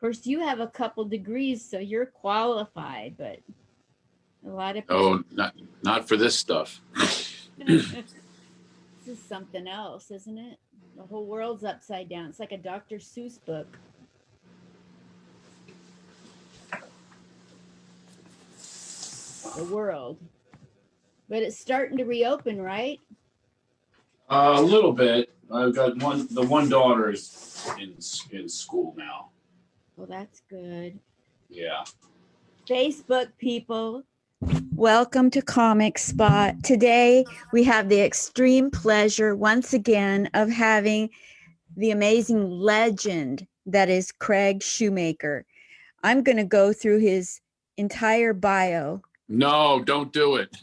course, you have a couple degrees, so you're qualified, but a lot of people. Oh, not for this stuff. This is something else, isn't it? The whole world's upside down. It's like a Dr. Seuss book. The world. But it's starting to reopen, right? A little bit. I've got the one daughter is in school now. Well, that's good. Yeah. Facebook people, welcome to Comic Spot. Today we have the extreme pleasure once again of having the amazing legend that is Craig Shoemaker. I'm going to go through his entire bio. No, don't do it.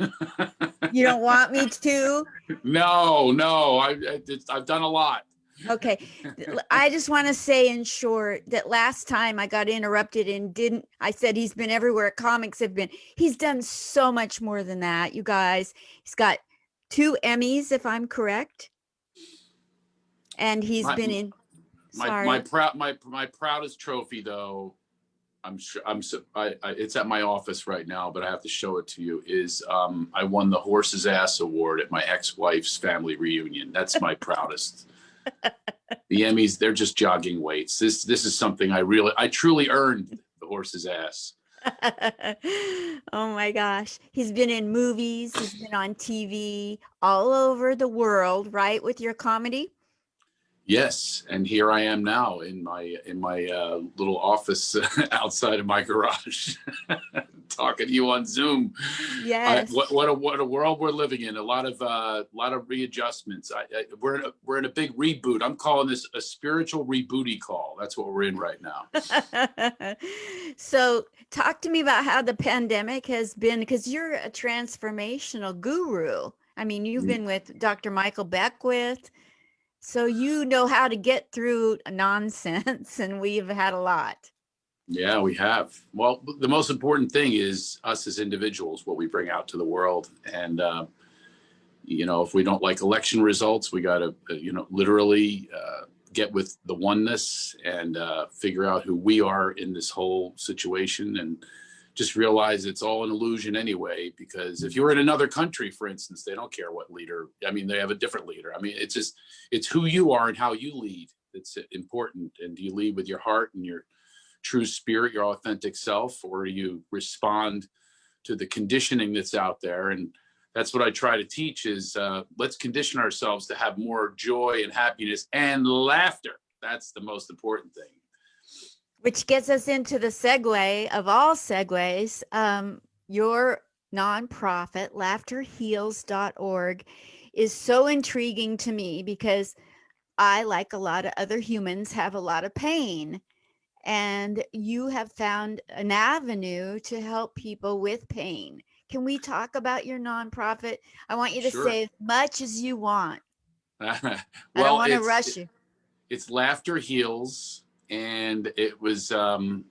You don't want me to? No. I've done a lot. Okay. I just want to say in short that last time I got interrupted and I said he's been everywhere comics have been. He's done so much more than that, you guys. He's got 2 Emmys, if I'm correct. And he's been in. Sorry. My proudest trophy, though, I'm sure it's at my office right now, but I have to show it to you, is I won the Horse's Ass Award at my ex-wife's family reunion. That's my proudest. The Emmys, they're just jogging weights. This is something I truly earned, the Horse's Ass. Oh my gosh. He's been in movies, he's been on TV all over the world, right? With your comedy? Yes, and here I am now in my little office outside of my garage, talking to you on Zoom. Yes. What a world we're living in. A lot of readjustments. We're in a big reboot. I'm calling this a spiritual rebooty call. That's what we're in right now. So, talk to me about how the pandemic has been, because you're a transformational guru. I mean, you've been with Dr. Michael Beckwith. So you know how to get through nonsense, and we've had a lot. Yeah, we have. Well, the most important thing is us as individuals, what we bring out to the world. And, if we don't like election results, we got to, literally get with the oneness and figure out who we are in this whole situation, and just realize it's all an illusion anyway. Because if you're in another country, for instance, they don't care what leader. I mean, they have a different leader. I mean, it's who you are and how you lead that's important. And do you lead with your heart and your true spirit, your authentic self, or do you respond to the conditioning that's out there? And that's what I try to teach is let's condition ourselves to have more joy and happiness and laughter. That's the most important thing. Which gets us into the segue of all segues. Your nonprofit, laughterheals.org, is so intriguing to me because I, like a lot of other humans, have a lot of pain. And you have found an avenue to help people with pain. Can we talk about your nonprofit? I want you to say as much as you want. Well, I don't want to rush you. It's Laughter Heals. And it was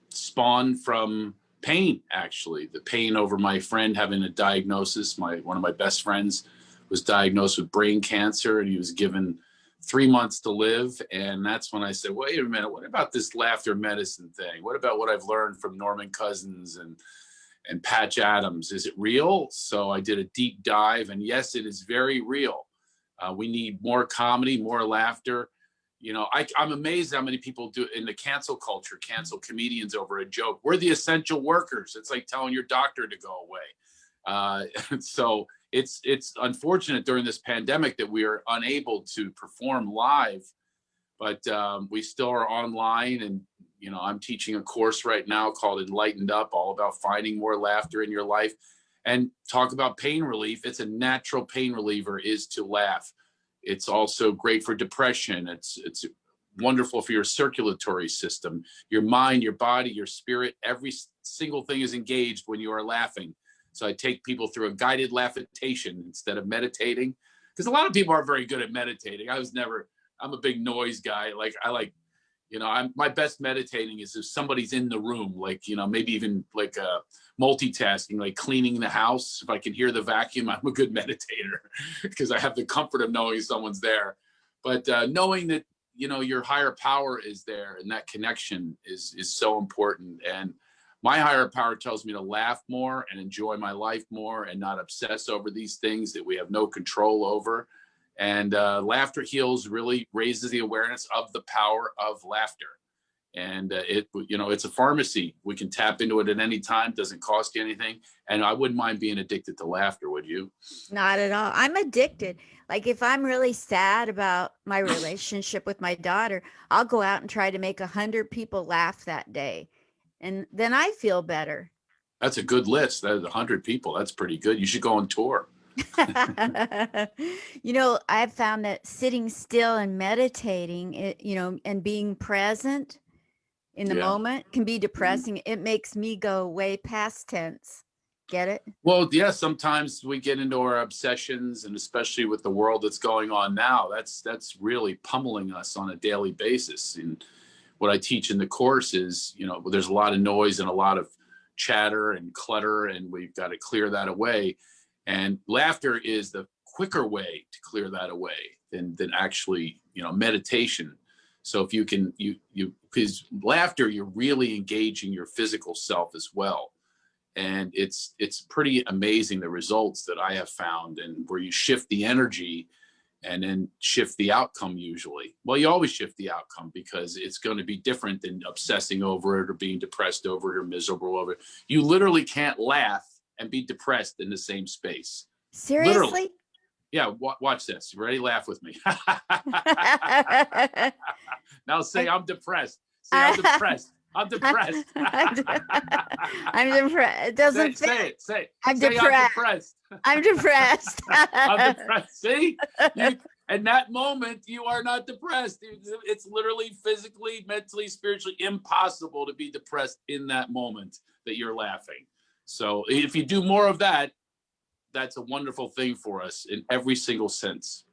spawned from pain, actually. The pain over my friend having a diagnosis. One of my best friends was diagnosed with brain cancer, and he was given 3 months to live. And that's when I said, wait a minute, what about this laughter medicine thing? What about what I've learned from Norman Cousins and Patch Adams? Is it real? So I did a deep dive, and yes, it is very real. We need more comedy, more laughter. I'm amazed how many people do in the cancel culture, cancel comedians over a joke. We're the essential workers. It's like telling your doctor to go away. So it's unfortunate during this pandemic that we are unable to perform live, but we still are online. And, I'm teaching a course right now called Enlightened Up, all about finding more laughter in your life and talk about pain relief. It's a natural pain reliever is to laugh. It's also great for depression. It's wonderful for your circulatory system, your mind, your body, your spirit. Every single thing is engaged when you are laughing. So I take people through a guided laughitation instead of meditating, because a lot of people aren't very good at meditating. I'm a big noise guy. My best meditating is if somebody's in the room, maybe even multitasking, like cleaning the house. If I can hear the vacuum, I'm a good meditator because I have the comfort of knowing someone's there. But knowing that you know, your higher power is there, and that connection is so important. And my higher power tells me to laugh more and enjoy my life more and not obsess over these things that we have no control over. And Laughter Heals really raises the awareness of the power of laughter. And it, you know, it's a pharmacy. We can tap into it at any time. Doesn't cost you anything. And I wouldn't mind being addicted to laughter. Would you? Not at all. I'm addicted. Like if I'm really sad about my relationship with my daughter, I'll go out and try to make 100 people laugh that day. And then I feel better. That's a good list. That's 100 people. That's pretty good. You should go on tour. You know, I've found that sitting still and meditating, you know, and being present in the Yeah. moment can be depressing. It makes me go way past tense. Get it? Well, yeah, sometimes we get into our obsessions, and especially with the world that's going on now, that's really pummeling us on a daily basis. And what I teach in the course is, you know, there's a lot of noise and a lot of chatter and clutter, and we've got to clear that away. And laughter is the quicker way to clear that away than actually, you know, meditation. So if you can, because laughter, you're really engaging your physical self as well. And it's pretty amazing the results that I have found, and where you shift the energy and then shift the outcome usually. Well, you always shift the outcome because it's going to be different than obsessing over it or being depressed over it or miserable over it. You literally can't laugh and be depressed in the same space. Seriously? Literally. Yeah, watch this. You ready? Laugh with me. Now say I'm depressed. Say I'm depressed. I'm depressed. I'm depressed. It doesn't fit. Say it. I'm Say depressed. I'm depressed. I'm depressed. I'm depressed. See? In that moment, you are not depressed. It's literally physically, mentally, spiritually impossible to be depressed in that moment that you're laughing. So if you do more of that, that's a wonderful thing for us in every single sense.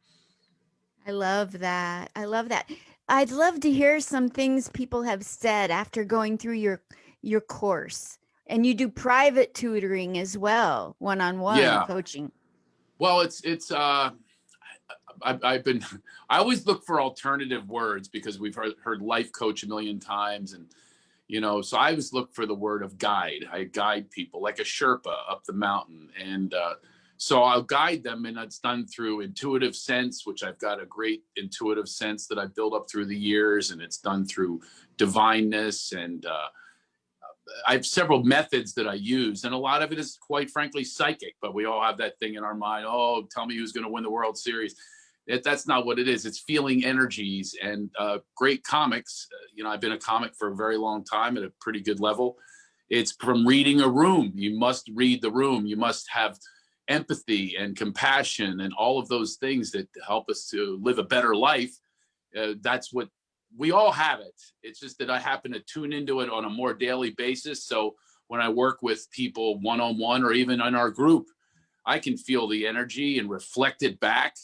I love that. I love that. I'd love to hear some things people have said after going through your course. And you do private tutoring as well, one-on-one coaching. Well, I always look for alternative words because we've heard life coach a million times, and you know, so I always look for the word of guide. I guide people like a Sherpa up the mountain, and so I'll guide them, and it's done through intuitive sense, which I've got a great intuitive sense that I've built up through the years, and it's done through divineness, and I have several methods that I use, and a lot of it is quite frankly psychic, but we all have that thing in our mind. Oh, tell me who's going to win the World Series. That's not what it is. It's feeling energies, and great comics. You know, I've been a comic for a very long time at a pretty good level. It's from reading a room. You must read the room. You must have empathy and compassion and all of those things that help us to live a better life. That's what we all have it. It's just that I happen to tune into it on a more daily basis. So when I work with people one-on-one or even in our group, I can feel the energy and reflect it back.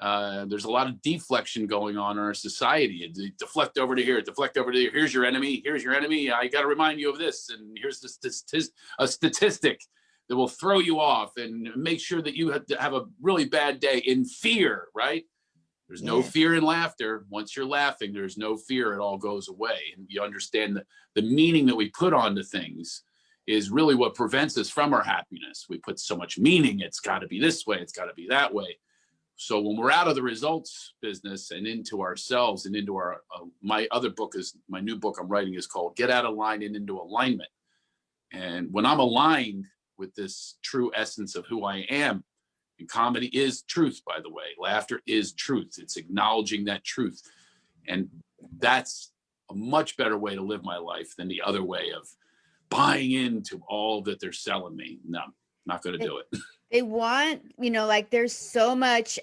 There's a lot of deflection going on in our society. Deflect over to here, deflect over to here. Here's your enemy. Here's your enemy. I got to remind you of this. And here's a statistic that will throw you off and make sure that you have a really bad day in fear, right? There's no fear in laughter. Once you're laughing, there's no fear. It all goes away. And you understand that the meaning that we put onto things is really what prevents us from our happiness. We put so much meaning. It's got to be this way. It's got to be that way. So when we're out of the results business and into ourselves and into our, my new book I'm writing is called Get Out of Line and Into Alignment. And when I'm aligned with this true essence of who I am, and comedy is truth, by the way, laughter is truth. It's acknowledging that truth. And that's a much better way to live my life than the other way of buying into all that they're selling me. No, not going to do it. They want, you know, like there's so much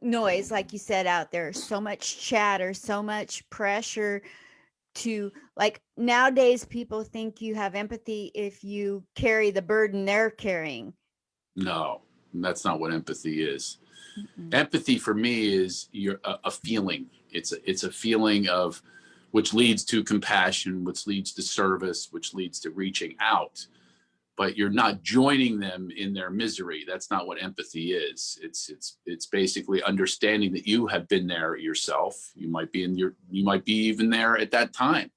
noise, like you said, out there, so much chatter, so much pressure to, like, nowadays people think you have empathy if you carry the burden they're carrying. No, that's not what empathy is. Empathy for me is a feeling. It's a feeling of, which leads to compassion, which leads to service, which leads to reaching out. but you're not joining them in their misery. That's not what empathy is. It's basically understanding that you have been there yourself. You might be even there at that time,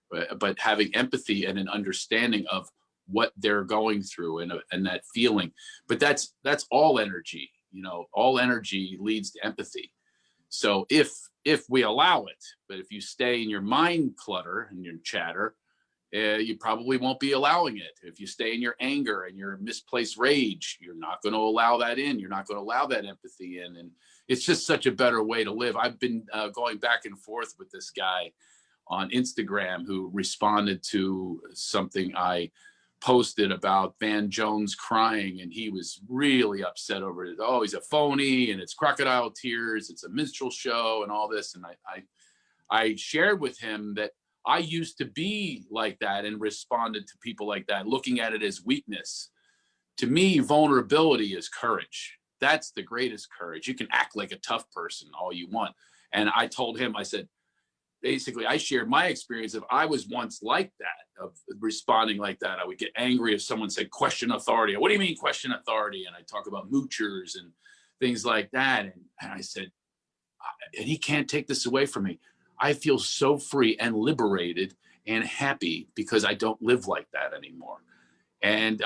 but having empathy and an understanding of what they're going through and that feeling. But that's all energy. All energy leads to empathy. So if we allow it, but if you stay in your mind clutter and your chatter, you probably won't be allowing it. If you stay in your anger and your misplaced rage, you're not going to allow that in. You're not going to allow that empathy in. And it's just such a better way to live. I've been going back and forth with this guy on Instagram who responded to something I posted about Van Jones crying, and he was really upset over it. Oh, he's a phony, and it's crocodile tears. It's a minstrel show and all this. And I shared with him that I used to be like that and responded to people like that, looking at it as weakness. To me, vulnerability is courage. That's the greatest courage. You can act like a tough person all you want. And I told him, I said, basically, I shared my experience of I was once like that, of responding like that. I would get angry if someone said, question authority. What do you mean question authority? And I talk about moochers and things like that. And I said, and he can't take this away from me. I feel so free and liberated and happy because I don't live like that anymore. And,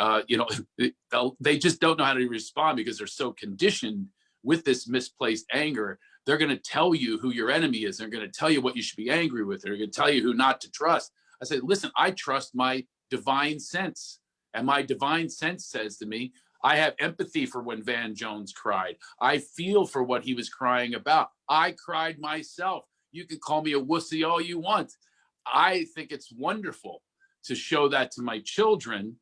they just don't know how to respond because they're so conditioned with this misplaced anger. They're going to tell you who your enemy is. They're going to tell you what you should be angry with. They're going to tell you who not to trust. I said, listen, I trust my divine sense. And my divine sense says to me, I have empathy for when Van Jones cried. I feel for what he was crying about. I cried myself. You can call me a wussy all you want. I think it's wonderful to show that to my children.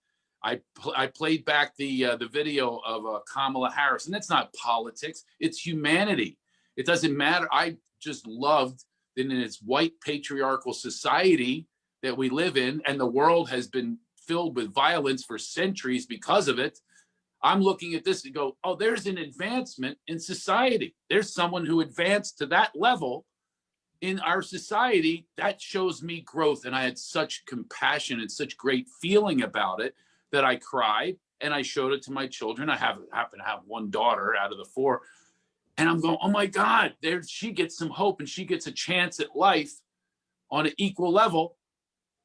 I played back the video of Kamala Harris, and that's not politics. It's humanity. It doesn't matter. I just loved that in its white patriarchal society that we live in, and the world has been filled with violence for centuries because of it. I'm looking at this and go, oh, there's an advancement in society. There's someone who advanced to that level in our society. That shows me growth. And I had such compassion and such great feeling about it that I cried, and I showed it to my children. I happen to have one daughter out of the four. And I'm going, oh my God, there she gets some hope, and she gets a chance at life on an equal level,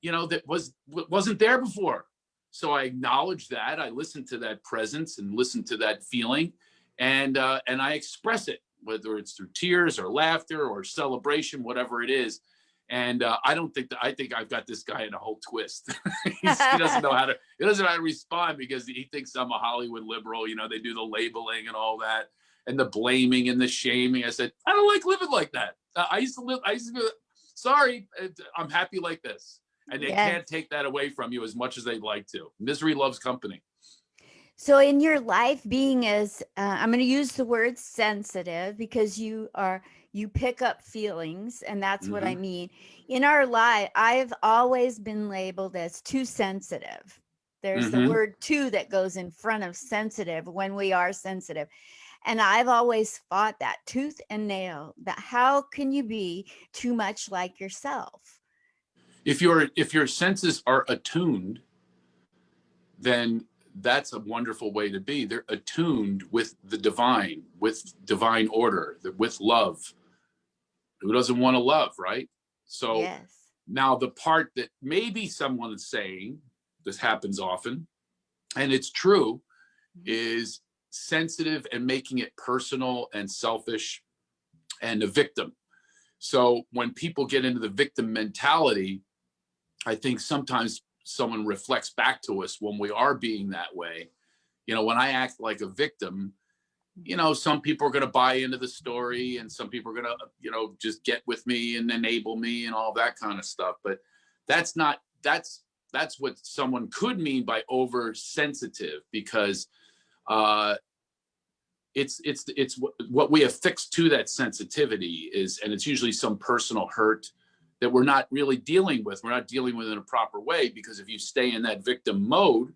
that wasn't there before. So I acknowledge that. I listen to that presence and listen to that feeling, and I express it, whether it's through tears or laughter or celebration, whatever it is. And I think I've got this guy in a whole twist. He doesn't know how to respond because he thinks I'm a Hollywood liberal. They do the labeling and all that, and the blaming and the shaming. I said, I don't like living like that. I used to be, sorry, I'm happy like this. And they can't take that away from you as much as they'd like to. Misery loves company. So in your life, being as, I'm going to use the word sensitive because you pick up feelings, and that's what I mean. In our life, I've always been labeled as too sensitive. There's the word too that goes in front of sensitive when we are sensitive. And I've always fought that tooth and nail, that how can you be too much like yourself? If your senses are attuned, then that's a wonderful way to be. They're attuned with the divine, with divine order, with love. Who doesn't want to love, right? So now the part that maybe someone is saying, this happens often, and it's true, is sensitive and making it personal and selfish and a victim. So when people get into the victim mentality, I think sometimes someone reflects back to us when we are being that way. When I act like a victim, some people are going to buy into the story, and some people are going to, just get with me and enable me and all that kind of stuff. But that's what someone could mean by oversensitive, because it's what we affix to that sensitivity is, and it's usually some personal hurt that we're not really dealing with. We're not dealing with it in a proper way, because if you stay in that victim mode,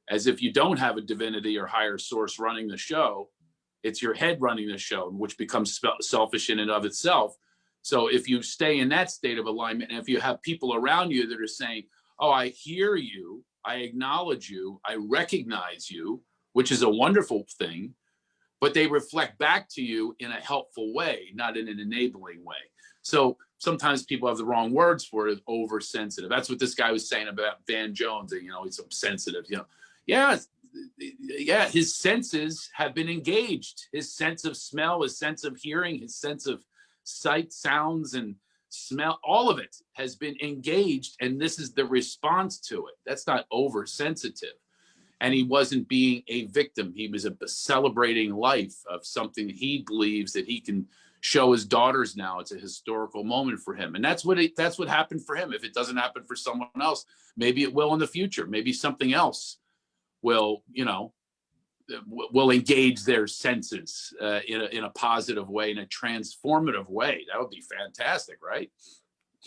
as if you don't have a divinity or higher source running the show, it's your head running the show, which becomes selfish in and of itself. So if you stay in that state of alignment, and if you have people around you that are saying, oh, I hear you, I acknowledge you, I recognize you, which is a wonderful thing, but they reflect back to you in a helpful way, not in an enabling way. So sometimes people have the wrong words for it, oversensitive. That's what this guy was saying about Van Jones, that, you know, he's sensitive, you know. Yeah, yeah, his senses have been engaged. His sense of smell, his sense of hearing, his sense of sight, sounds, and smell, all of it has been engaged, and this is the response to it. That's not oversensitive. And he wasn't being a victim. He was celebrating life of something that he believes that he can show his daughters now. It's a historical moment for him. And that's what happened for him. If it doesn't happen for someone else, maybe it will in the future. Maybe something else will, you know, will engage their senses in a positive way, in a transformative way. That would be fantastic, right?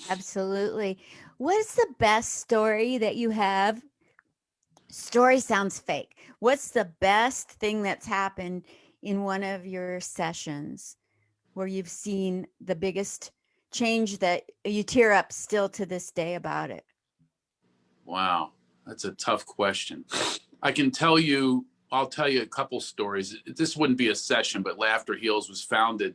Absolutely. What's the best story that you have? Story sounds fake. What's the best thing that's happened in one of your sessions where you've seen the biggest change that you tear up still to this day about it? Wow, that's a tough question. I can tell you, I'll tell you a couple stories. This wouldn't be a session, but Laughter Heals was founded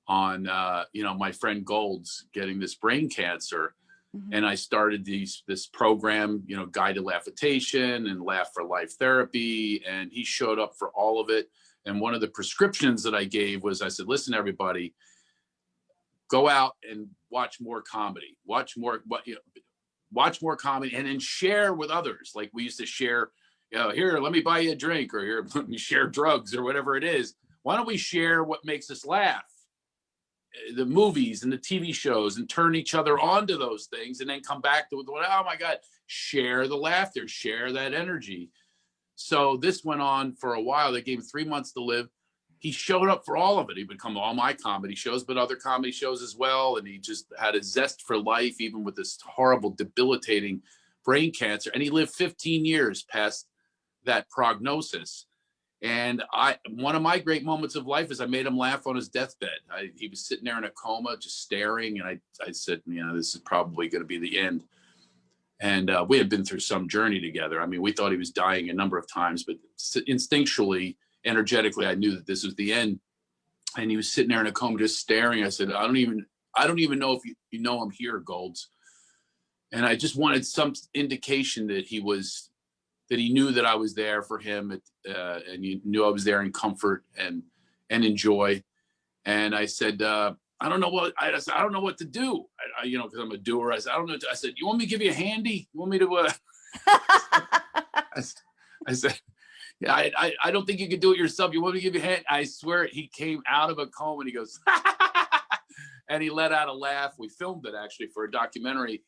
on, you know, my friend Gold's getting this brain cancer. Mm-hmm. And I started this program, you know, guided laughitation and laugh for life therapy. And he showed up for all of it. And one of the prescriptions that I gave was, I said, listen, everybody, go out and watch more comedy, watch more comedy, and then share with others. Like we used to share, you know, here, let me buy you a drink, or here, let me share drugs, or whatever it is. Why don't we share what makes us laugh? The movies and the TV shows, and turn each other onto those things, and then come back to, oh my God, share the laughter, share that energy. So this went on for a while. They gave him 3 months to live. He showed up for all of it. He would come to all my comedy shows, but other comedy shows as well. And he just had a zest for life, even with this horrible, debilitating brain cancer. And he lived 15 years past that prognosis. And one of my great moments of life is I made him laugh on his deathbed. He was sitting there in a coma, just staring. And I said, you know, this is probably going to be the end. And we had been through some journey together. I mean, we thought he was dying a number of times, but instinctually, energetically, I knew that this was the end. And he was sitting there in a coma, just staring. I said, I don't even know if you know I'm here, Golds. And I just wanted some indication that he knew that I was there for him, and he knew I was there in comfort and in joy. And I said, I don't know what to do. You know, because I'm a doer. I said, I don't know. I said, you want me to give you a handy? You want me to? I said, yeah, I don't think you can do it yourself. You want me to give you a hand? I swear, he came out of a coma and he goes, and he let out a laugh. We filmed it actually for a documentary.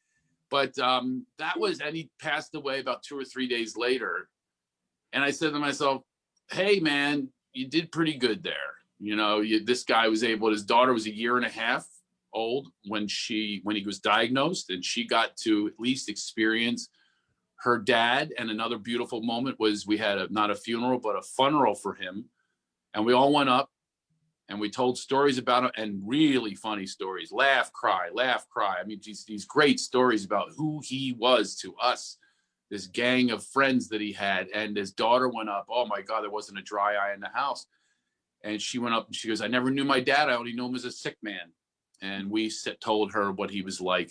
But that was, and he passed away about 2 or 3 days later. And I said to myself, hey, man, you did pretty good there. You know, this guy was his daughter was 1.5 years old when he was diagnosed, and she got to at least experience her dad. And another beautiful moment was we had not a funeral, but a funneral for him. And we all went up and we told stories about him, and really funny stories, laugh, cry. I mean, these great stories about who he was to us, this gang of friends that he had. And his daughter went up. Oh my God, there wasn't a dry eye in the house. And she went up and she goes, I never knew my dad. I only knew him as a sick man. And we told her what he was like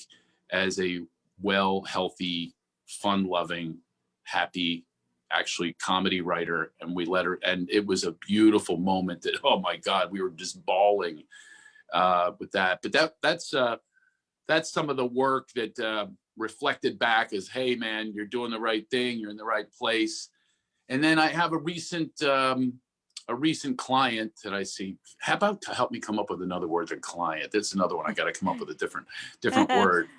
as a well, healthy, fun-loving, happy, actually comedy writer. And we let her, and it was a beautiful moment that, oh my God, we were just bawling with that. But that's some of the work that reflected back as, hey man, you're doing the right thing. You're in the right place. And then I have a recent client that I see. How about to help me come up with another word than client? That's another one. I got to come up with a different word.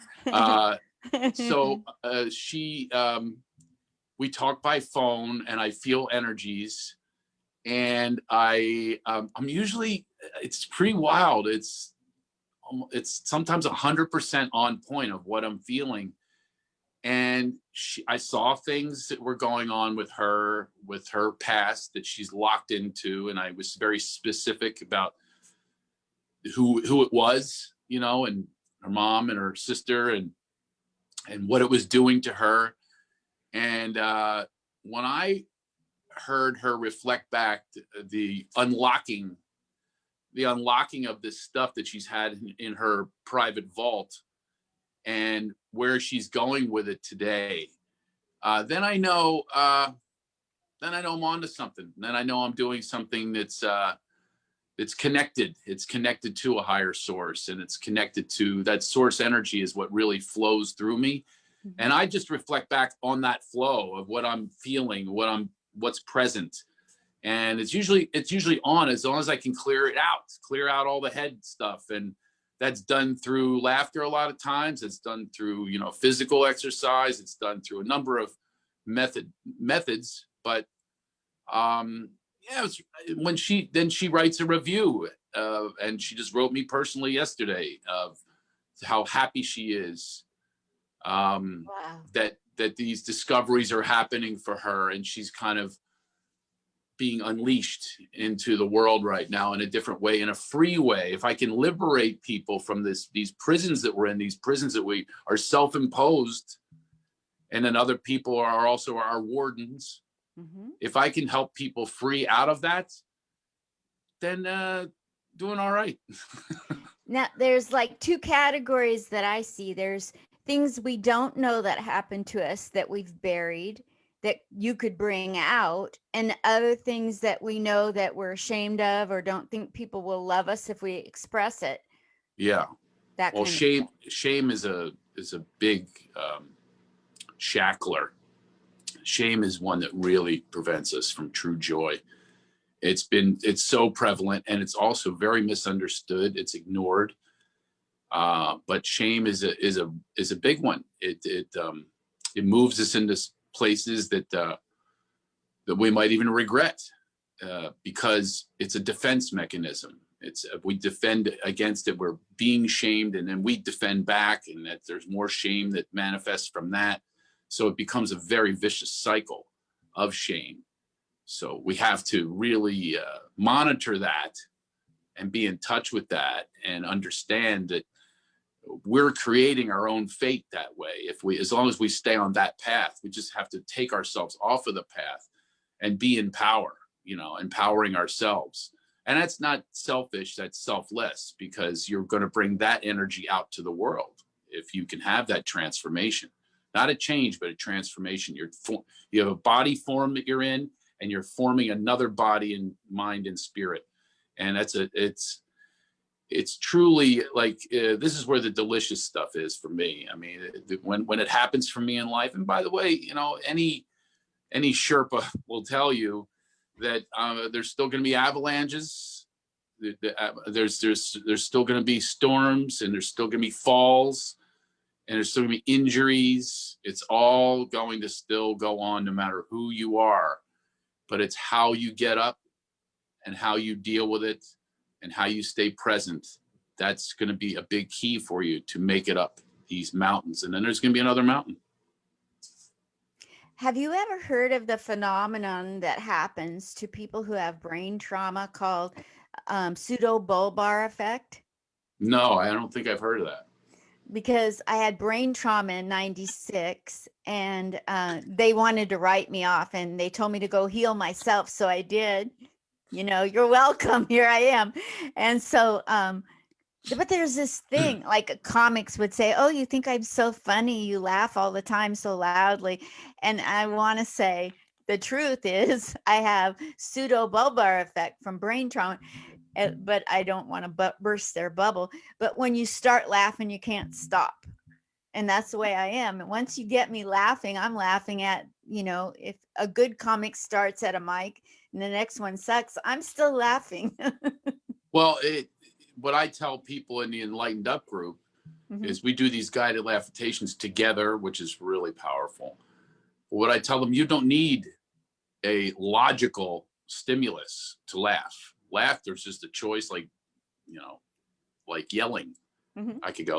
So we talk by phone, and I feel energies, and I'm usually, it's pretty wild. It's sometimes 100% on point of what I'm feeling. And I saw things that were going on with her past that she's locked into. And I was very specific about who it was, you know, and her mom and her sister and what it was doing to her. And when I heard her reflect back the unlocking of this stuff that she's had in her private vault and where she's going with it today, then I know I'm onto something. Then I know I'm doing something that's connected. It's connected to a higher source, and it's connected to that source energy is what really flows through me. Mhm. And I just reflect back on that flow of what I'm feeling, what's present. And it's usually on as long as I can clear out all the head stuff. And that's done through laughter a lot of times. It's done through, physical exercise. It's done through a number of methods. But yeah, when she writes a review, and she just wrote me personally yesterday of how happy she is, Wow. that these discoveries are happening for her, and she's kind of being unleashed into the world right now in a different way, in a free way. If I can liberate people from these prisons that we're in, these prisons that we are self-imposed, and then other people are also our wardens. Mm-hmm. If I can help people free out of that, then doing all right. Now, there's like two categories that I see. There's things we don't know that happened to us that we've buried that you could bring out, and other things that we know that we're ashamed of or don't think people will love us if we express it. Yeah. That Well, kind shame is a big shackler. Shame is one that really prevents us from true joy. It's so prevalent, and it's also very misunderstood. It's ignored. But shame is a big one. It moves us into places that we might even regret, because it's a defense mechanism. We defend against it. We're being shamed, and then we defend back, and that there's more shame that manifests from that. So it becomes a very vicious cycle of shame. So we have to really monitor that and be in touch with that, and understand that we're creating our own fate that way. As long as we stay on that path, we just have to take ourselves off of the path and be in power, empowering ourselves. And that's not selfish, that's selfless, because you're going to bring that energy out to the world if you can have that transformation. Not a change, but a transformation. You have a body form that you're in, and you're forming another body and mind and spirit. And it's truly like, this is where the delicious stuff is for me. I mean, when it happens for me in life, and by the way, any Sherpa will tell you that there's still going to be avalanches. There's still going to be storms, and there's still going to be falls, and there's still going to be injuries. It's all going to still go on no matter who you are. But it's how you get up and how you deal with it and how you stay present. That's going to be a big key for you to make it up these mountains. And then there's going to be another mountain. Have you ever heard of the phenomenon that happens to people who have brain trauma called pseudobulbar effect? No, I don't think I've heard of that. Because I had brain trauma in 96, and they wanted to write me off, and they told me to go heal myself. So I did. You're welcome. Here I am. And so, but there's this thing, like comics would say, oh, you think I'm so funny? You laugh all the time so loudly. And I want to say the truth is I have pseudobulbar effect from brain trauma. But I don't want to burst their bubble. But when you start laughing, you can't stop. And that's the way I am. And once you get me laughing, I'm laughing at, if a good comic starts at a mic and the next one sucks, I'm still laughing. Well, what I tell people in the Enlightened Up group is we do these guided laugh-tations together, which is really powerful. What I tell them, you don't need a logical stimulus to laugh. Laughter is just a choice, like yelling. I could go,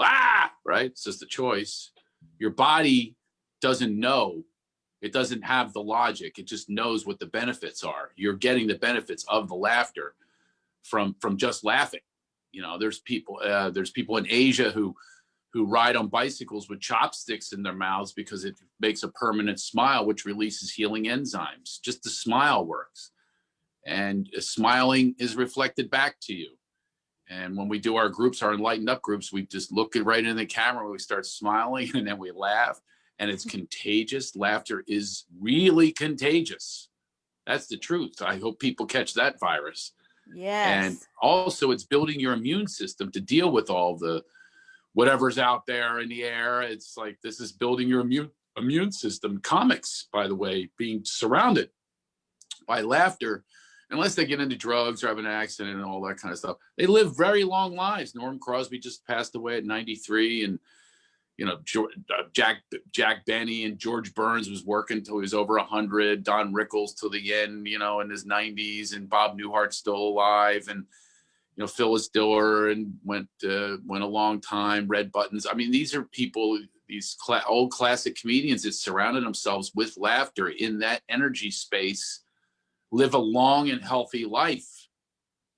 right? It's just a choice. Your body doesn't know. It doesn't have the logic. It just knows what the benefits are. You're getting the benefits of the laughter from just laughing. There's people in Asia who who ride on bicycles with chopsticks in their mouths because it makes a permanent smile, which releases healing enzymes. Just the smile works. And smiling is reflected back to you. And when we do our groups, our enlightened up groups, we just look it right in the camera, we start smiling, and then we laugh, and it's contagious. Laughter is really contagious. That's the truth. I hope people catch that virus. And Yes. also it's building your immune system to deal with all the whatever's out there in the air. It's like, this is building your immune system. Comics, by the way, being surrounded by laughter, unless they get into drugs or have an accident and all that kind of stuff, they live very long lives. Norm Crosby just passed away at 93, and you know, Jack Benny and George Burns was working until he was over 100. Don Rickles till the end, you know, in his 90s, and Bob Newhart's still alive, and you know, Phyllis Diller and went a long time. Red Buttons. I mean, these are people, these old classic comedians that surrounded themselves with laughter in that energy space, live a long and healthy life,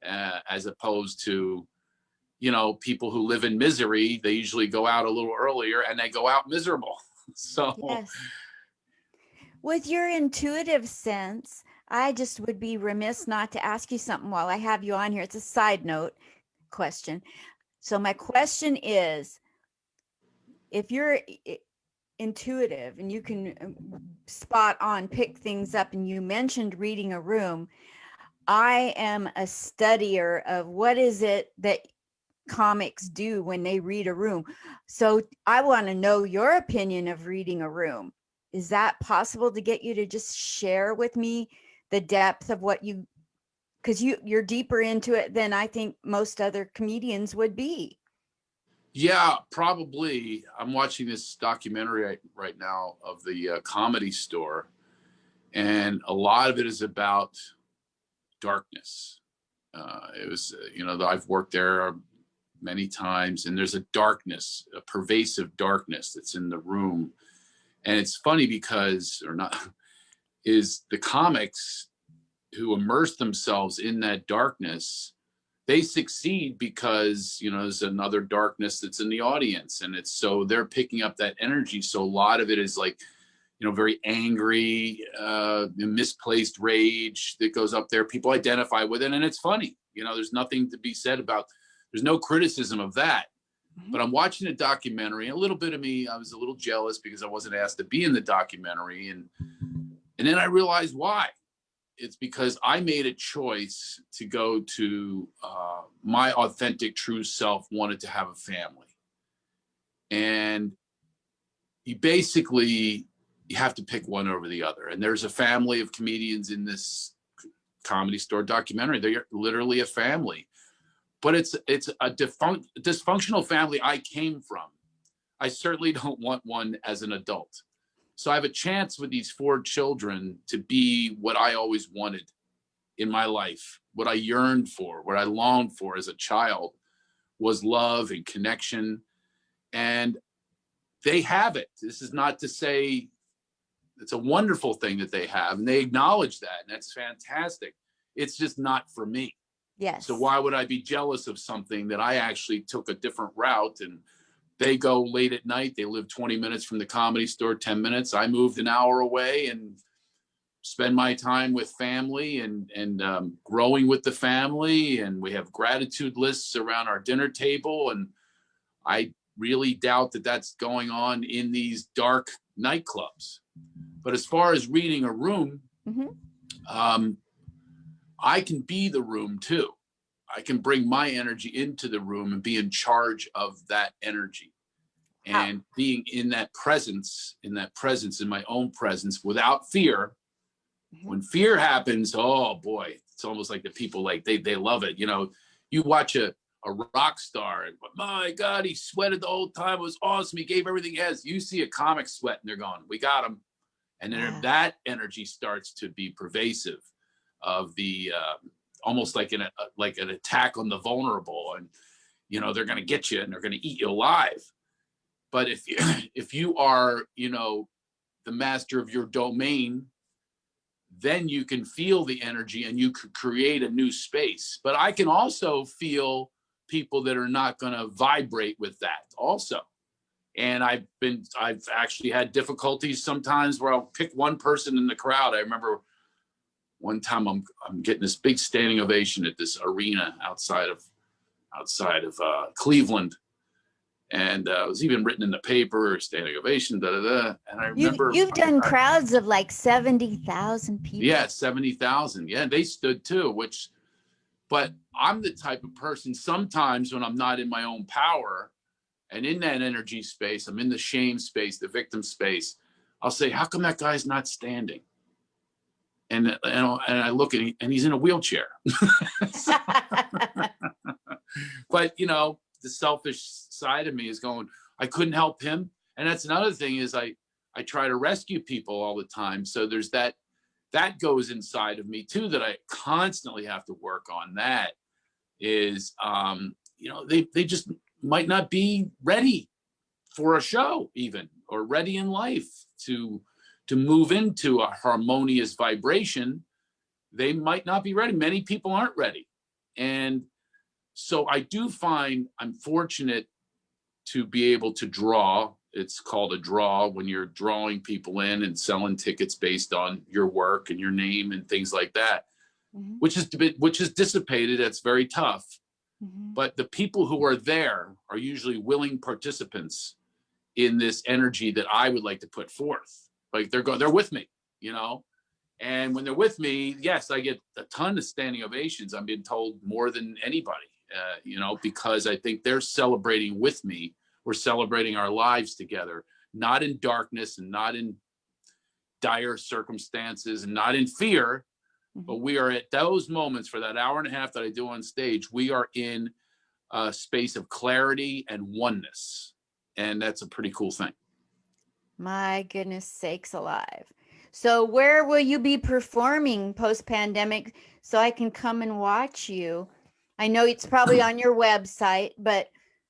as opposed to, you know, people who live in misery. They usually go out a little earlier and they go out miserable. So Yes. With your intuitive sense, I just would be remiss not to ask you something while I have you on here. It's a side note question. So my question is, if you're intuitive and you can spot on, pick things up, and you mentioned reading a room, I am a studier of what is it that comics do when they read a room. So I want to know your opinion of reading a room. Is that possible to get you to just share with me the depth of what you, because you're deeper into it than I think most other comedians would be. yeah, probably. I'm watching this documentary right now of the Comedy Store, and a lot of it is about darkness. It was, you know, I've worked there many times, and there's a darkness, a pervasive darkness that's in the room. And it's funny because, or not, is the comics who immerse themselves in that darkness, they succeed because, you know, there's another darkness that's in the audience, and it's, so they're picking up that energy. So a lot of it is like, you know, very angry, misplaced rage that goes up there. People identify with it, and it's funny. You know, there's nothing to be said about, there's no criticism of that. But I'm watching a documentary, a little bit of me, I was a little jealous because I wasn't asked to be in the documentary. And then I realized why. It's because I made a choice to go to my authentic, true self, wanted to have a family. And you basically, you have to pick one over the other. And there's a family of comedians in this Comedy Store documentary. They're literally a family. But it's a dysfunctional family I came from. I certainly don't want one as an adult. So I have a chance with these 4 children to be what I always wanted in my life, what I yearned for, what I longed for as a child was love and connection. And they have it. This is not to say, it's a wonderful thing that they have, and they acknowledge that, and that's fantastic. It's just not for me. Yes. So why would I be jealous of something that I actually took a different route? And they go late at night. They live 20 minutes from the Comedy Store, 10 minutes. I moved an hour away and spend my time with family and growing with the family. And we have gratitude lists around our dinner table. And I really doubt that that's going on in these dark nightclubs. But as far as reading a room, I can be the room too. I can bring my energy into the room and be in charge of that energy. And being in that presence, in my own presence without fear. When fear happens, oh boy, it's almost like the people, like they love it. You know, you watch a rock star and my God, he sweated the whole time. It was awesome. He gave everything he has. You see a comic sweat and they're going, we got him. And then that energy starts to be pervasive of the, almost like an attack on the vulnerable. And, you know, they're going to get you and they're going to eat you alive. But if you are, you know, the master of your domain, then you can feel the energy and you could create a new space. But I can also feel people that are not going to vibrate with that also. And I've actually had difficulties sometimes where I'll pick one person in the crowd. I remember one time I'm getting this big standing ovation at this arena outside of Cleveland. And it was even written in the paper, standing ovation, da da da. And I remember you've done crowds of like 70,000 people. Yeah, 70,000. Yeah, they stood too. But I'm the type of person sometimes when I'm not in my own power and in that energy space, I'm in the shame space, the victim space. I'll say, how come that guy's not standing? And I look at him and he's in a wheelchair. But the selfish side of me is going, I couldn't help him. And that's another thing is I try to rescue people all the time. So there's that goes inside of me too, that I constantly have to work on. That is, they just might not be ready for a show even, or ready in life to move into a harmonious vibration. They might not be ready. Many people aren't ready. And so I do find I'm fortunate to be able to draw. It's called a draw when you're drawing people in and selling tickets based on your work and your name and things like that, Mm-hmm. which is dissipated. That's very tough. Mm-hmm. But the people who are there are usually willing participants in this energy that I would like to put forth. Like they're with me, and when they're with me, yes, I get a ton of standing ovations. I'm being told more than anybody, because I think they're celebrating with me. We're celebrating our lives together, not in darkness and not in dire circumstances and not in fear, but we are at those moments for that hour and a half that I do on stage. We are in a space of clarity and oneness. And that's a pretty cool thing. My goodness sakes alive. So where will you be performing post-pandemic so I can come and watch you? I know it's probably on your website, but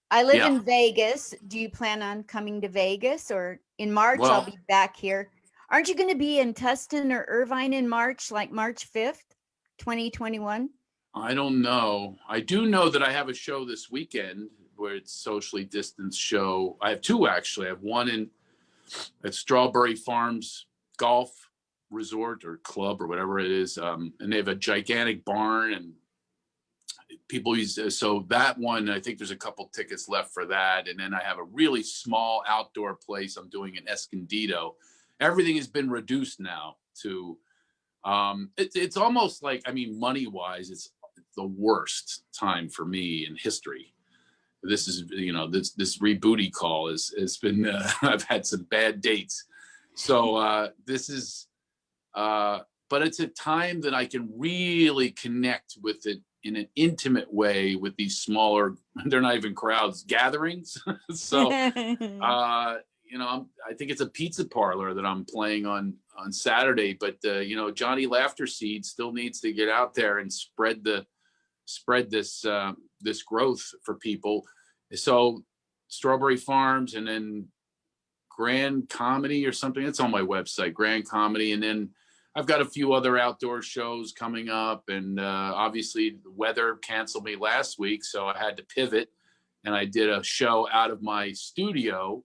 I live in Vegas. Do you plan on coming to Vegas, or in March? I'll be back here. Aren't you going to be in Tustin or Irvine in March, like March 5th, 2021? I don't know. I do know that I have a show this weekend where it's socially distanced show. I have two, actually. I have one at Strawberry Farms Golf Resort or Club or whatever it is. And they have a gigantic barn and people use. So that one, I think there's a couple tickets left for that. And then I have a really small outdoor place I'm doing in Escondido. Everything has been reduced now to, it's almost like, money wise, it's the worst time for me in history. This is, this rebooty call has been, I've had some bad dates. So this is, but it's a time that I can really connect with it in an intimate way with these smaller, they're not even crowds, gatherings. So, I think it's a pizza parlor that I'm playing on Saturday, but Johnny Laughter Seed still needs to get out there and spread this growth for people. So Strawberry Farms, and then Grand Comedy or something. It's on my website, Grand Comedy. And then I've got a few other outdoor shows coming up. And obviously the weather canceled me last week, so I had to pivot. And I did a show out of my studio.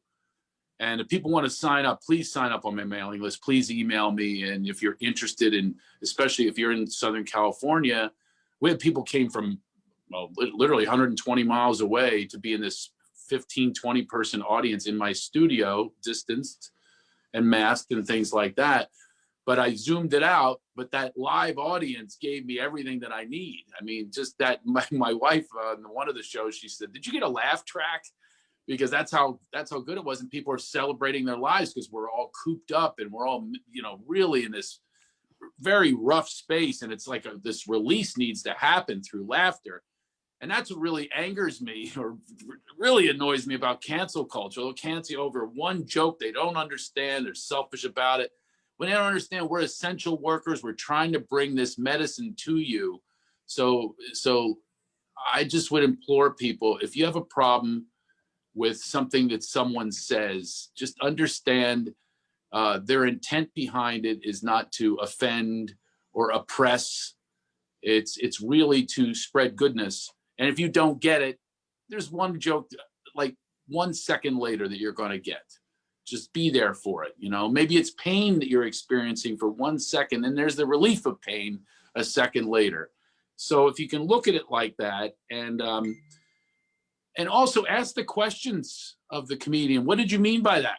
And if people want to sign up, please sign up on my mailing list. Please email me. And if you're interested in, especially if you're in Southern California, we had people came from literally 120 miles away to be in this 15, 20 person audience in my studio, distanced and masked and things like that. But I zoomed it out. But that live audience gave me everything that I need. Just that my wife on one of the shows, she said, "Did you get a laugh track?" Because that's how good it was. And people are celebrating their lives because we're all cooped up and we're all, really in this very rough space. And it's like this release needs to happen through laughter. And that's what really angers me or really annoys me about cancel culture. They'll cancel over one joke they don't understand. They're selfish about it. When they don't understand, we're essential workers. We're trying to bring this medicine to you. So I just would implore people, if you have a problem with something that someone says, just understand their intent behind it is not to offend or oppress. It's really to spread goodness. And if you don't get it, there's one joke, like 1 second later that you're going to get. Just be there for it. You know, maybe it's pain that you're experiencing for 1 second, and there's the relief of pain a second later. So if you can look at it like that, and also ask the questions of the comedian. What did you mean by that?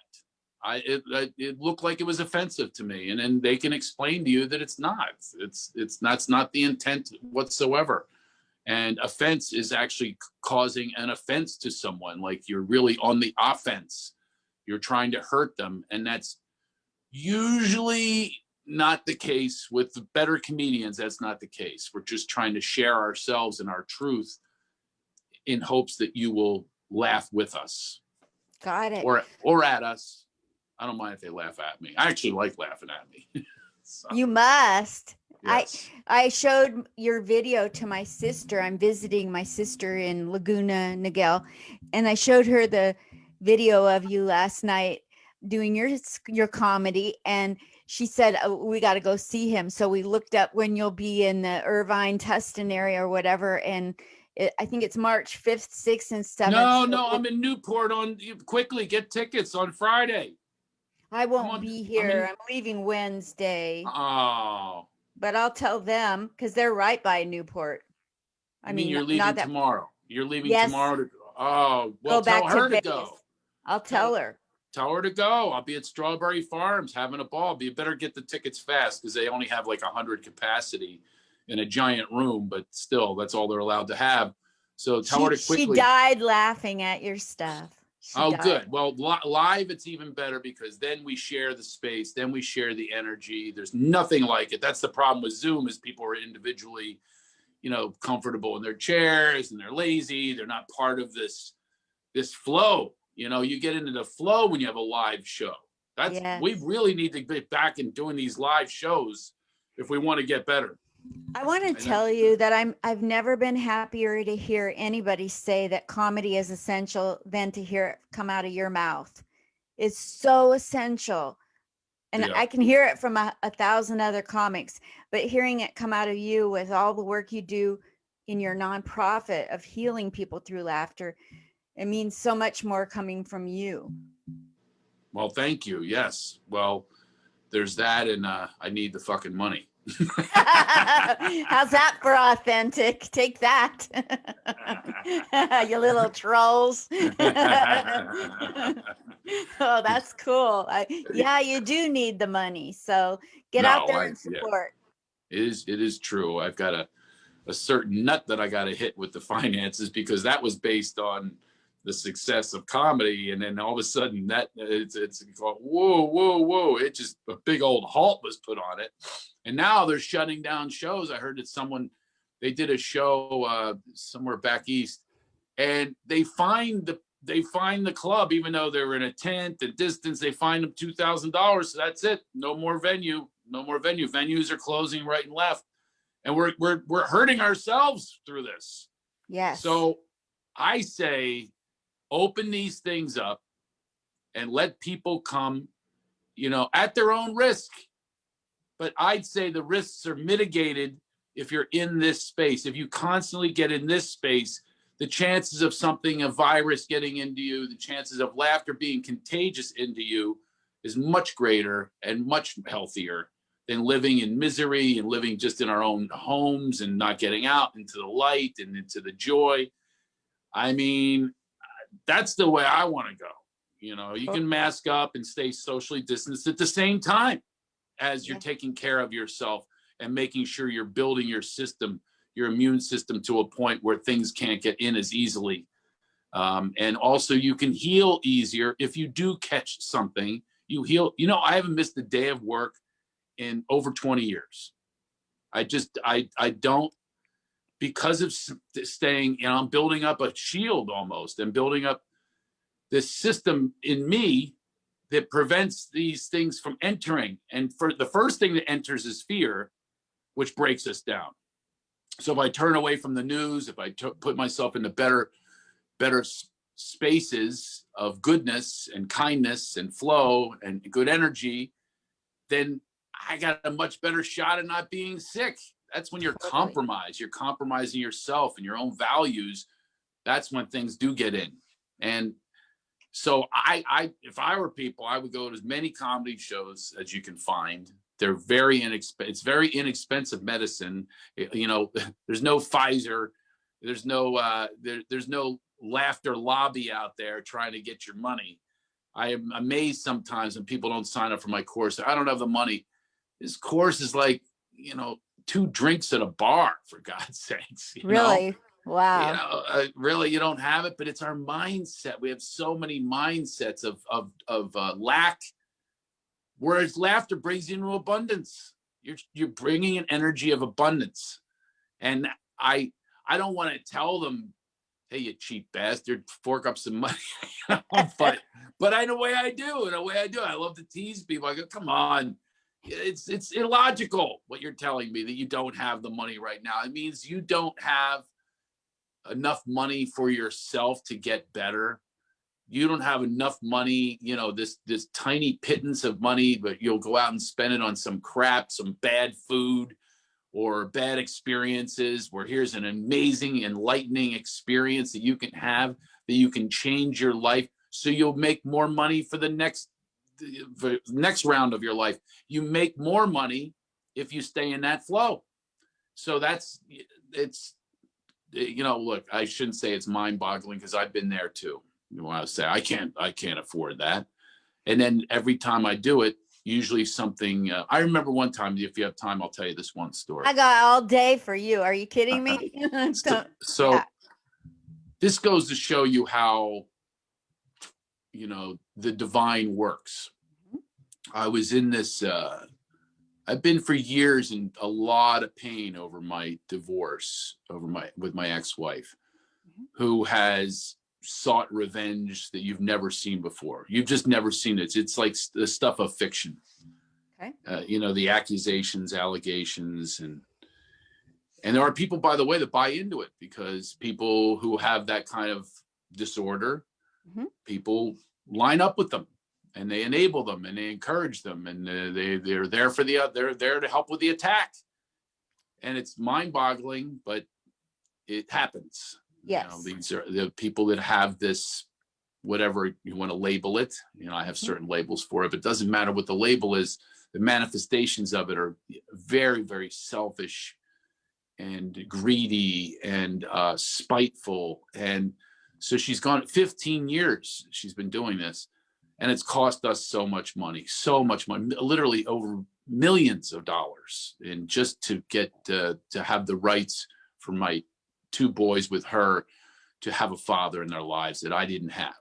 It looked like it was offensive to me, and then they can explain to you that it's not. That's not the intent whatsoever. And offense is actually causing an offense to someone. Like you're really on the offense. You're trying to hurt them, and that's usually not the case with the better comedians. That's not the case. We're just trying to share ourselves and our truth in hopes that you will laugh with us. Got it. Or at us. I don't mind if they laugh at me. I actually like laughing at me. So, you must. yes. I showed your video to my sister. I'm visiting my sister in Laguna Niguel, and I showed her the video of you last night doing your comedy, and she said, oh, we got to go see him. So we looked up when you'll be in the Irvine, Tustin area or whatever, and I think it's March 5th, 6th, and 7th. No, I'm in Newport. Quickly get tickets on Friday. I won't be here. I'm leaving Wednesday. Oh. But I'll tell them because they're right by Newport. I mean, you're leaving tomorrow. You're leaving tomorrow to. Oh, well, tell her to go. I'll tell her. Tell her to go. I'll be at Strawberry Farms having a ball. But you better get the tickets fast because they only have like 100 capacity in a giant room. But still, that's all they're allowed to have. So tell her to quickly. She died laughing at your stuff. Good. Well, live, it's even better because then we share the space. Then we share the energy. There's nothing like it. That's the problem with Zoom is people are individually, comfortable in their chairs and they're lazy. They're not part of this flow. You get into the flow when you have a live show. We really need to get back in doing these live shows if we want to get better. I want to tell you that I've never been happier to hear anybody say that comedy is essential than to hear it come out of your mouth. It's so essential. And I can hear it from a thousand other comics, but hearing it come out of you with all the work you do in your nonprofit of healing people through laughter, it means so much more coming from you. Well, thank you. Yes. Well, there's that. And I need the fucking money. How's that for authentic? Take that. You little trolls. Oh, that's cool. You do need the money. So get out there and support. Yeah. It is true. I've got a certain nut that I got to hit with the finances because that was based on the success of comedy, and then all of a sudden that it's whoa, it just a big old halt was put on it, and now they're shutting down shows. I heard that they did a show somewhere back east, and they fined the club even though they were in a tent, the distance. They fined them $2,000. So that's it. No more venue. Venues are closing right and left, and we're hurting ourselves through this. Yes. So I say, open these things up and let people come, at their own risk. But I'd say the risks are mitigated if you're in this space. If you constantly get in this space, the chances of a virus getting into you, the chances of laughter being contagious into you is much greater and much healthier than living in misery and living just in our own homes and not getting out into the light and into the joy. I mean, that's the way I want to go. You can mask up and stay socially distanced at the same time as you're taking care of yourself and making sure you're building your system, your immune system, to a point where things can't get in as easily. And also you can heal easier. If you do catch something, you heal. I haven't missed a day of work in over 20 years. I don't, because of staying, I'm building up a shield almost, and building up this system in me that prevents these things from entering. And for the first thing that enters is fear, which breaks us down. So if I turn away from the news, if I put myself into better spaces of goodness and kindness and flow and good energy, then I got a much better shot at not being sick. That's when you're compromised. You're compromising yourself and your own values. That's when things do get in. And So if I were people, I would go to as many comedy shows as you can find. They're very inexpensive. It's very inexpensive medicine. You know, there's no Pfizer. There's no there's no laughter lobby out there trying to get your money. I am amazed sometimes when people don't sign up for my course. I don't have the money. This course is like, you know, 2 drinks at a bar, for God's sakes. Really? Wow. Really, you don't have it, but it's our mindset. We have so many mindsets of lack, whereas laughter brings you into abundance. You're bringing an energy of abundance, and I don't want to tell them, hey, you cheap bastard, fork up some money. but in a way I do. I love to tease people. I go, come on. It's illogical what you're telling me, that you don't have the money right now. It means you don't have enough money for yourself to get better. You don't have enough money, you know, this tiny pittance of money, but you'll go out and spend it on some crap, some bad food, or bad experiences, where here's an amazing, enlightening experience that you can have, that you can change your life so you'll make more money for the next round of your life. You make more money if you stay in that flow. So it's, you know, look, I shouldn't say it's mind-boggling, because I've been there too. You want to say I can't afford that. And then every time I do it, usually something, I remember one time, if you have time, I'll tell you this one story. I got all day for you. Are you kidding me? So yeah. This goes to show you how, you know, the divine works. I was in this, I've been for years in a lot of pain over my divorce, with my ex-wife, who has sought revenge that you've never seen before. You've just never seen it. It's like the stuff of fiction. Okay. You know, the accusations, allegations, and there are people, by the way, that buy into it, because people who have that kind of disorder, people line up with them, and they enable them, and they encourage them, and they're there for they're there to help with the attack. And it's mind-boggling, but it happens. Yes. You know, these are the people that have this, whatever you want to label it. You know, I have certain labels for it, but it doesn't matter what the label is. The manifestations of it are very, very selfish and greedy and spiteful. And so she's gone 15 years. She's been doing this, and it's cost us so much money, literally over millions of dollars, and just to get to have the rights for my 2 boys with her to have a father in their lives that I didn't have.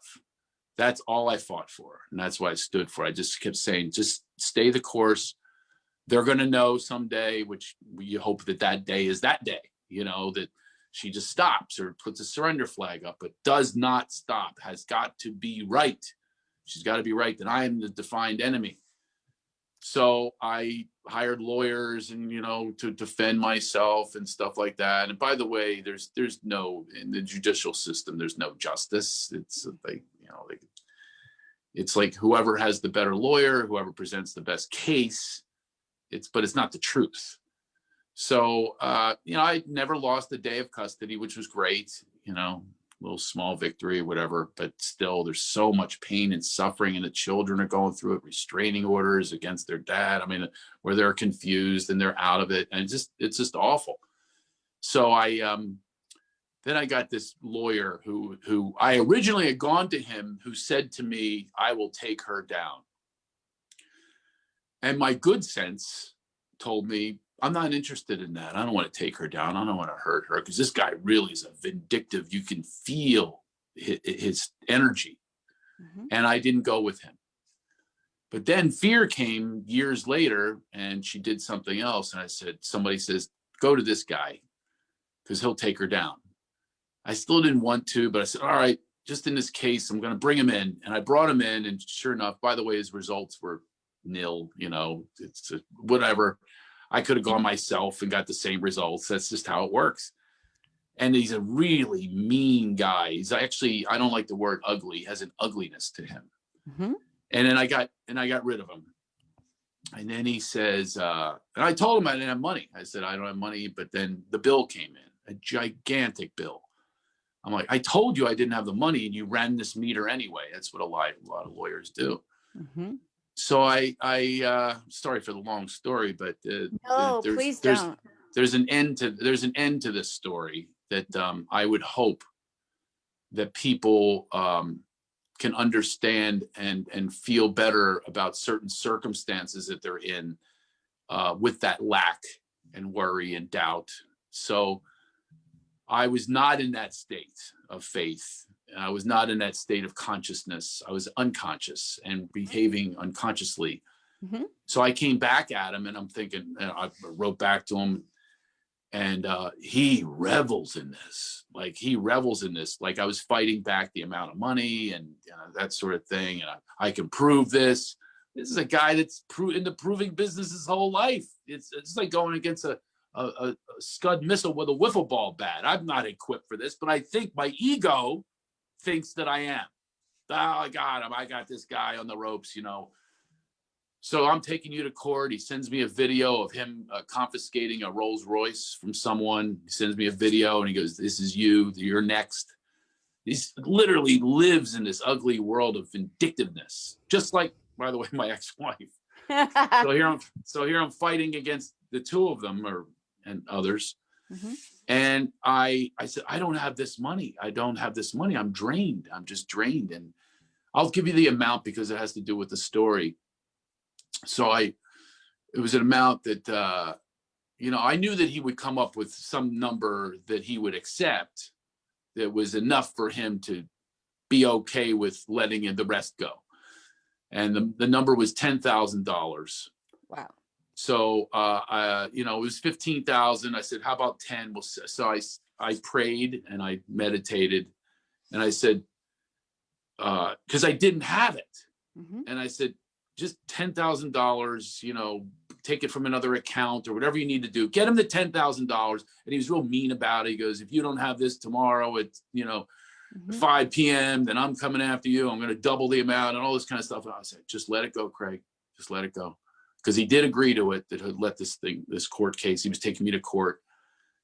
That's all I fought for, and that's what I stood for. I just kept saying, just stay the course. They're going to know someday, which you hope that day is that day, you know, that she just stops or puts a surrender flag up, but does not stop, has got to be right. She's got to be right that I am the defined enemy. So I hired lawyers, and, you know, to defend myself and stuff like that. And by the way, there's no, in the judicial system, there's no justice. It's like, you know, it's like whoever has the better lawyer, whoever presents the best case, but it's not the truth. So, you know, I never lost a day of custody, which was great, you know, little small victory, whatever, but still there's so much pain and suffering, and the children are going through it, restraining orders against their dad. I mean, where they're confused and they're out of it, and it's just awful. So then I got this lawyer who I originally had gone to him, who said to me, I will take her down. And my good sense told me, I'm not interested in that. I don't want to take her down. I don't want to hurt her, because this guy really is a vindictive. You can feel his energy. And I didn't go with him. But then fear came years later, and she did something else. And I said, somebody says, go to this guy, because he'll take her down. I still didn't want to, but I said, all right, just in this case, I'm going to bring him in. And I brought him in, and sure enough, by the way, his results were nil. You know, it's whatever. I could have gone myself and got the same results. That's just how it works. And he's a really mean guy. He's actually, I don't like the word ugly. He has an ugliness to him. And then I got rid of him. And then he says, and I told him I didn't have money. I said, I don't have money. But then the bill came in, a gigantic bill. I'm like, I told you I didn't have the money and you ran this meter anyway. That's what a lot of lawyers do. Mm-hmm. So sorry for the long story, but No, please don't. there's an end to this story that I would hope that people can understand and feel better about certain circumstances that they're in with that lack and worry and doubt. So I was not in that state of faith. I was not in that state of consciousness. I was unconscious and behaving unconsciously. Mm-hmm. So I came back at him and I'm thinking, and I wrote back to him, and he revels in this. Like he revels in this. Like I was fighting back the amount of money and that sort of thing. And I can prove this. This is a guy that's in the proving business his whole life. It's like going against a Scud missile with a wiffle ball bat. I'm not equipped for this, but I think my ego thinks that I am. Oh, I got him. I got this guy on the ropes, you know. So I'm taking you to court. He sends me a video of him confiscating a Rolls Royce from someone. He sends me a video and he goes, "This is you. You're next." He literally lives in this ugly world of vindictiveness, just like, by the way, my ex-wife. So here I'm fighting against the two of them and others. Mm-hmm. And I said, I don't have this money. I don't have this money. I'm drained. I'm just drained. And I'll give you the amount because it has to do with the story. So it was an amount that, I knew that he would come up with some number that he would accept that was enough for him to be okay with letting the rest go. And the number was $10,000. Wow. So, it was 15,000. I said, how about 10? Well, so I prayed and I meditated and I said, cause I didn't have it. Mm-hmm. And I said, just $10,000, take it from another account or whatever you need to do, get him the $10,000. And he was real mean about it. He goes, if you don't have this tomorrow at, Mm-hmm. 5 p.m., then I'm coming after you. I'm going to double the amount and all this kind of stuff. And I said, just let it go, Craig. Just let it go. Because he did agree to it, that he'd let this court case, he was taking me to court,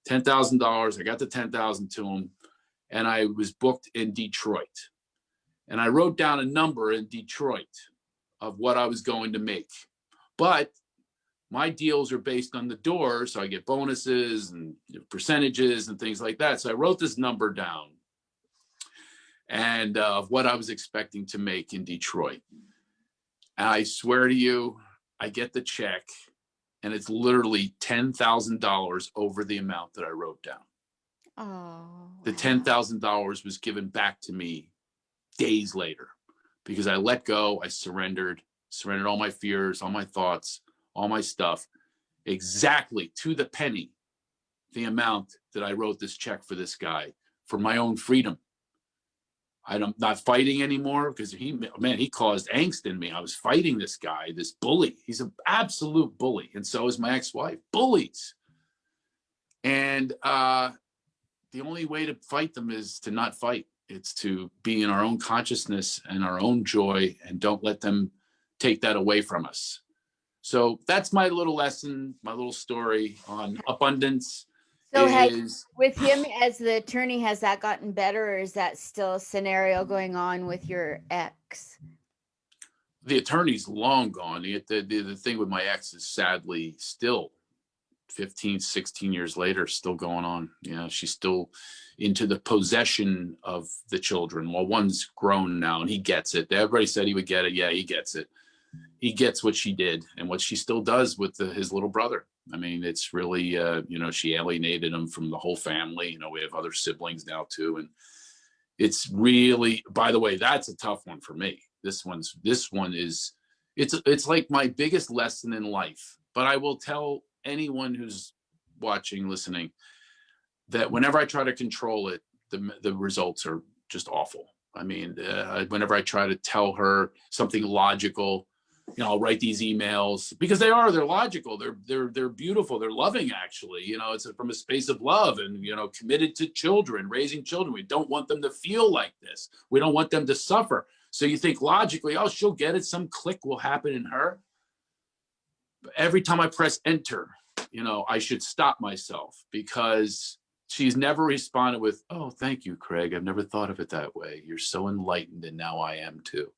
$10,000. I got the 10,000 to him and I was booked in Detroit. And I wrote down a number in Detroit of what I was going to make. But my deals are based on the door. So I get bonuses and percentages and things like that. So I wrote this number down and of what I was expecting to make in Detroit. And I swear to you, I get the check and it's literally $10,000 over the amount that I wrote down. Oh. The $10,000 was given back to me days later because I let go. I surrendered all my fears, all my thoughts, all my stuff, exactly to the penny, the amount that I wrote this check for this guy for my own freedom. I'm not fighting anymore because he caused angst in me. I was fighting this guy, this bully. He's an absolute bully. And so is my ex-wife. Bullies. And the only way to fight them is to not fight. It's to be in our own consciousness and our own joy and don't let them take that away from us. So that's my little lesson, my little story on abundance. So with him as the attorney, has that gotten better or is that still a scenario going on with your ex? The attorney's long gone. The thing with my ex is sadly still 15, 16 years later, still going on. She's still into the possession of the children. Well, one's grown now and he gets it. Everybody said he would get it. Yeah, he gets it. He gets what she did and what she still does with his little brother. I mean, it's really, she alienated him from the whole family. We have other siblings now too. And it's really, by the way, that's a tough one for me. This one is, it's like my biggest lesson in life. But I will tell anyone who's watching, listening, that whenever I try to control it, the results are just awful. I mean, whenever I try to tell her something logical, I'll write these emails because they're logical. They're beautiful. They're loving, actually. It's from a space of love and, committed to children, raising children. We don't want them to feel like this. We don't want them to suffer. So you think logically, oh, she'll get it. Some click will happen in her. But every time I press enter, I should stop myself because she's never responded with, "Oh, thank you, Craig. I've never thought of it that way. You're so enlightened, and now I am too."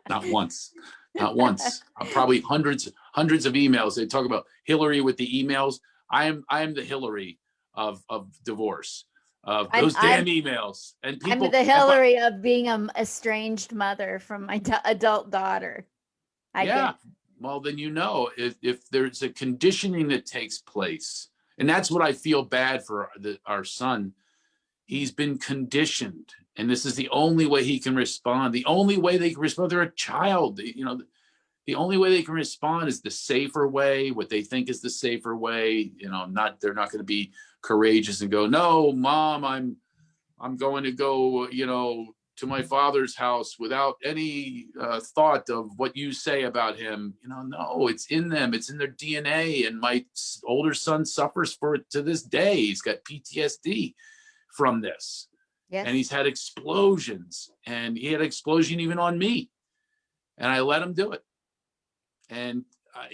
Not once. Not once. Probably hundreds of emails. They talk about Hillary with the emails. I am the Hillary of divorce, of those damn emails. And I'm people, the Hillary of being an estranged mother from my adult daughter. yeah. Well, then if there's a conditioning that takes place, and that's what I feel bad for our son. He's been conditioned, and this is the only way he can respond. The only way they can respond, they're a child. The only way they can respond is the safer way, what they think is the safer way. They're not going to be courageous and go, "No, Mom, I'm going to go, to my father's house without any thought of what you say about him." No, it's in them. It's in their DNA. And my older son suffers for it to this day. He's got PTSD from this. Yes. And he's had explosions, and he had an explosion even on me, and I let him do it. And I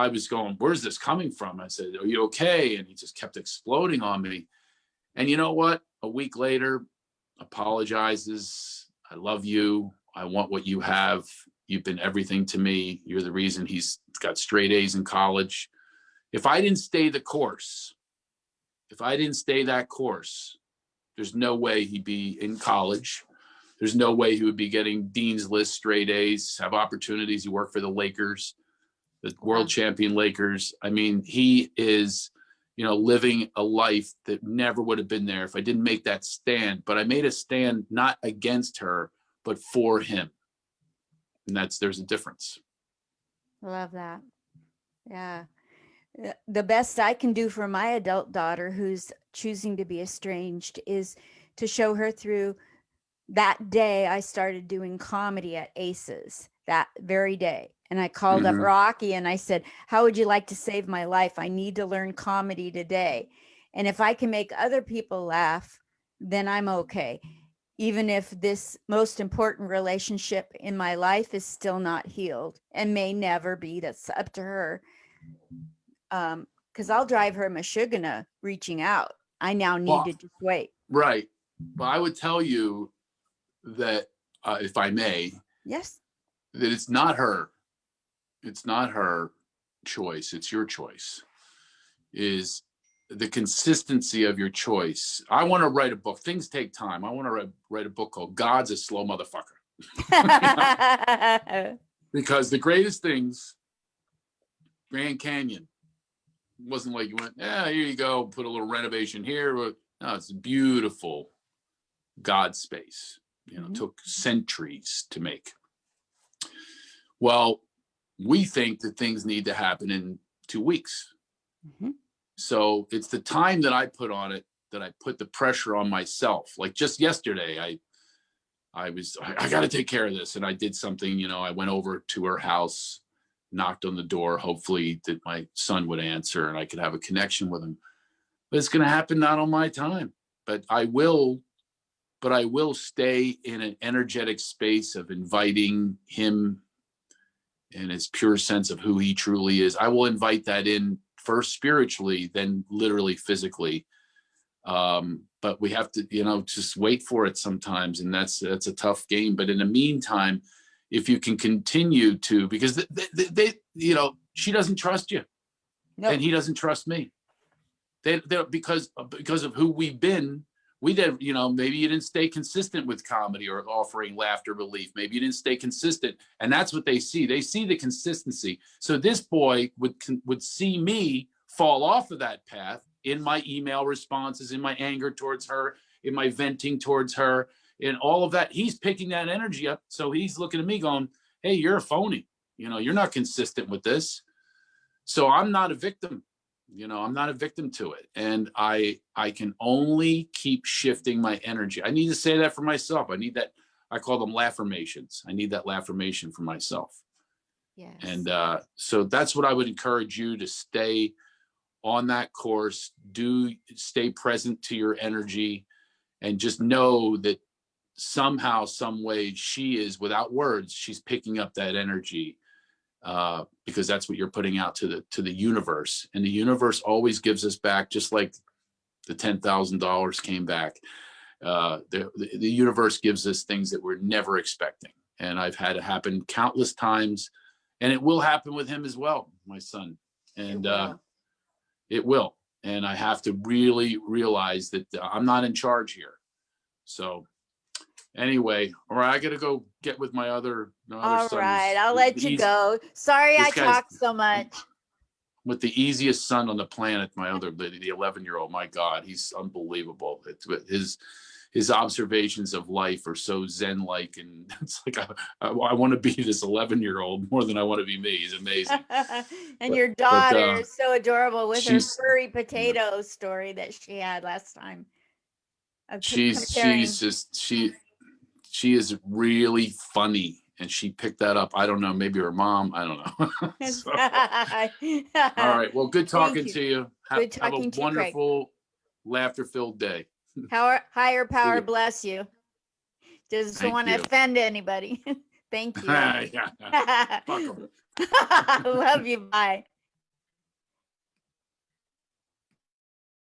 was going, "Where's this coming from?" I said, "Are you okay?" And he just kept exploding on me. And you know what? A week later, apologizes. "I love you. I want what you have. You've been everything to me. You're the reason he's got straight A's in college." If I didn't stay that course, there's no way he'd be in college. There's no way he would be getting Dean's List straight A's, have opportunities. He worked for the Lakers, the world champion Lakers. I mean, he is, living a life that never would have been there if I didn't make that stand. But I made a stand not against her, but for him. And there's a difference. Love that. Yeah. The best I can do for my adult daughter who's choosing to be estranged is to show her through. That day I started doing comedy at Aces, that very day. And I called up Rocky and I said, "How would you like to save my life? I need to learn comedy today. And if I can make other people laugh, then I'm okay. Even if this most important relationship in my life is still not healed and may never be, that's up to her. Because I'll drive her Meshuggah reaching out. I now need to just wait." Right. But I would tell you that, if I may, yes, that it's not her choice. It's your choice. Is the consistency of your choice. I want to write a book. Things take time. I want to write a book called "God's a Slow Motherfucker." Because the greatest things, Grand Canyon, wasn't like you went, "Yeah, here you go, put a little renovation here." No, it's beautiful God space. Took centuries to make. Well, we think that things need to happen in 2 weeks. So it's the time that I put on it, that I put the pressure on myself. Like just yesterday, I got to take care of this. And I did something, I went over to her house, knocked on the door, hopefully that my son would answer and I could have a connection with him. But it's going to happen not on my time. But I will stay in an energetic space of inviting him in his pure sense of who he truly is. I will invite that in first spiritually, then literally physically. But we have to, just wait for it sometimes. And that's a tough game. But in the meantime, if you can continue to, because they she doesn't trust you. Nope. And he doesn't trust me. Because of who we've been. We did, maybe you didn't stay consistent with comedy or offering laughter relief. Maybe you didn't stay consistent. And that's what they see. They see the consistency. So this boy would see me fall off of that path in my email responses, in my anger towards her, in my venting towards her, in all of that. He's picking that energy up. So he's looking at me going, "Hey, you're a phony. You're not consistent with this." So I'm not a victim. I'm not a victim to it. And I can only keep shifting my energy. I need to say that for myself. I need that. I call them laffirmations. I need that laffirmation for myself. Yes. And so that's what I would encourage you to stay on that course. Stay present to your energy and just know that somehow, some way she is, without words, she's picking up that energy. because that's what you're putting out to the universe, and the universe always gives us back, just like the $10,000 came back. The universe gives us things that we're never expecting, and I've had it happen countless times, and it will happen with him as well, my son. And it will. And I have to really realize that I'm not in charge here. So anyway, all right, I got to go get with my other All son. right, I'll let you go. Sorry I talked so much. With the easiest son on the planet, the 11-year-old. My God, he's unbelievable. His observations of life are so zen-like, and it's like I want to be this 11-year-old more than I want to be me. He's amazing. And your daughter is so adorable with her furry potato story that she had last time. She is really funny, and she picked that up. I don't know, maybe her mom. I don't know. So, all right. Well, good talking to you. Good talking have a wonderful, laughter-filled day. Higher power bless you. Doesn't want to offend anybody. Thank you. Fuck 'em. I love you. Bye.